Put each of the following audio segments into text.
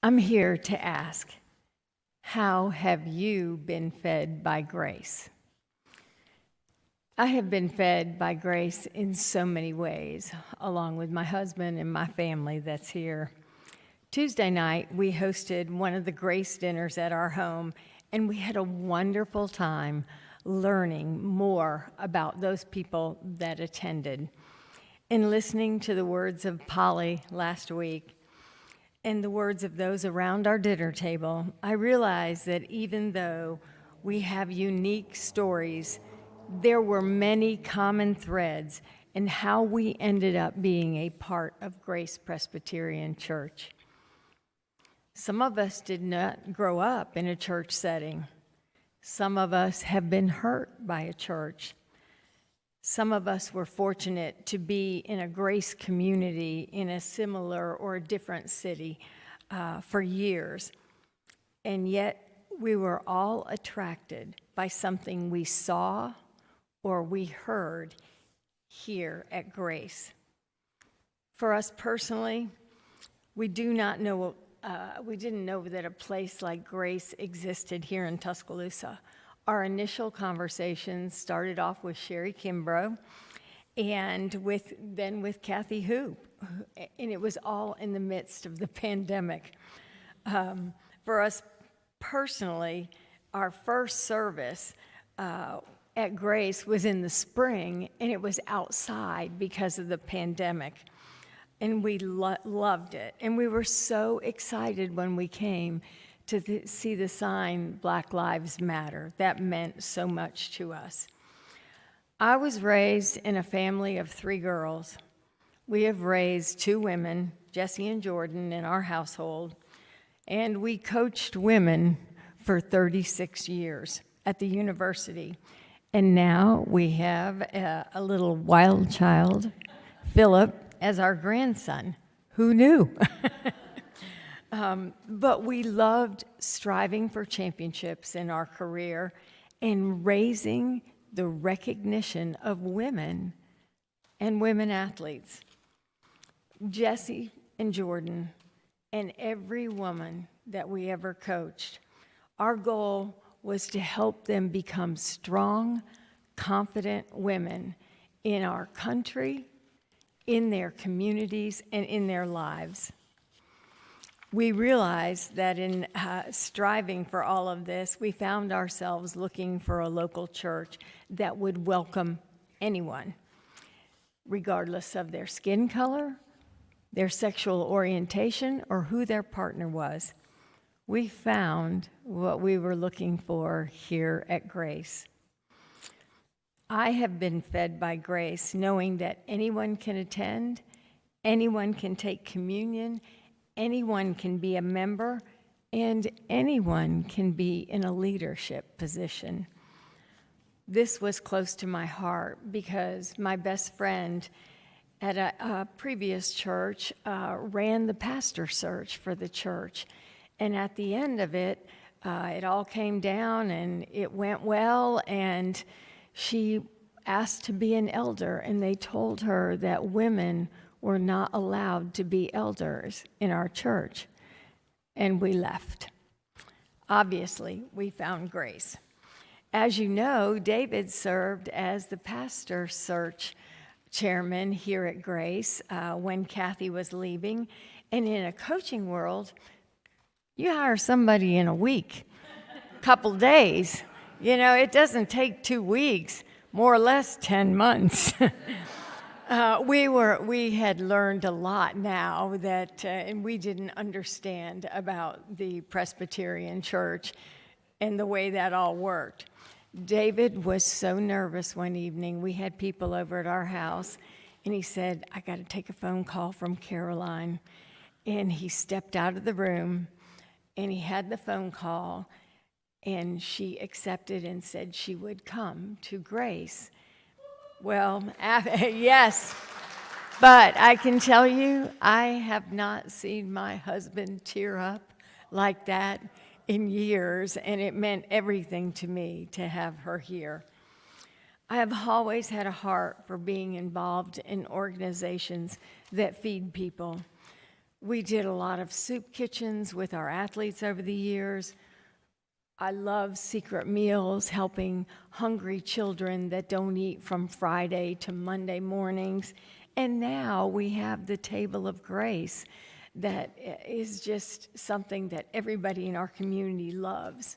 I'm here to ask, how have you been fed by grace? I have been fed by grace in so many ways, along with my husband and my family that's here. Tuesday night, we hosted one of the grace dinners at our home, and we had a wonderful time learning more about those people that attended. And listening to the words of Polly last week, and the words of those around our dinner table, I realized that even though we have unique stories, there were many common threads in how we ended up being a part of Grace Presbyterian Church. Some of us did not grow up in a church setting. Some of us have been hurt by a church. Some of us were fortunate to be in a grace community in a similar or a different city for years. And yet we were all attracted by something we saw or we heard here at Grace. For us personally, we didn't know that a place like Grace existed here in Tuscaloosa. Our initial conversations started off with Sherry Kimbrough and then with Kathy Hoop, and it was all in the midst of the pandemic. For us personally, our first service at Grace was in the spring, and it was outside because of the pandemic, and we loved it, and we were so excited when we came to see the sign, Black Lives Matter. That meant so much to us. I was raised in a family of 3 girls. We have raised 2 women, Jessie and Jordan, in our household, and we coached women for 36 years at the university. And now we have a little wild child, Philip, as our grandson. Who knew? But we loved striving for championships in our career and raising the recognition of women and women athletes. Jessie and Jordan and every woman that we ever coached, our goal was to help them become strong, confident women in our country, in their communities, and in their lives. We realized that in striving for all of this, we found ourselves looking for a local church that would welcome anyone, regardless of their skin color, their sexual orientation, or who their partner was. We found what we were looking for here at Grace. I have been fed by Grace, knowing that anyone can attend, anyone can take communion, anyone can be a member, and anyone can be in a leadership position. This was close to my heart because my best friend at a previous church ran the pastor search for the church. And at the end of it, it all came down and it went well, and she asked to be an elder, and they told her that women were not allowed to be elders in our church, and we left. Obviously, we found Grace. As you know, David served as the pastor search chairman here at Grace when Kathy was leaving, and in a coaching world, you hire somebody in a week, couple days. You know, it doesn't take 2 weeks, more or less 10 months. We had learned a lot now that, and we didn't understand about the Presbyterian Church and the way that all worked. David was so nervous one evening. We had people over at our house, and he said, I got to take a phone call from Caroline. And he stepped out of the room, and he had the phone call, and she accepted and said she would come to Grace. Well, yes, but I can tell you, I have not seen my husband tear up like that in years, and it meant everything to me to have her here. I have always had a heart for being involved in organizations that feed people. We did a lot of soup kitchens with our athletes over the years. I love secret meals, helping hungry children that don't eat from Friday to Monday mornings. And now we have the Table of Grace that is just something that everybody in our community loves.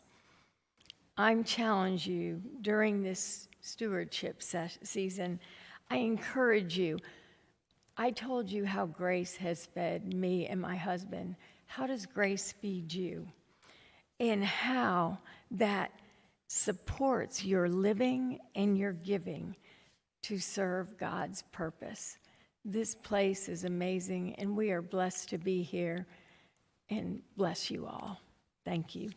I'm challenge you during this stewardship season. I encourage you. I told you how Grace has fed me and my husband. How does Grace feed you? And how that supports your living and your giving to serve God's purpose. This place is amazing, and we are blessed to be here, and bless you all. Thank you.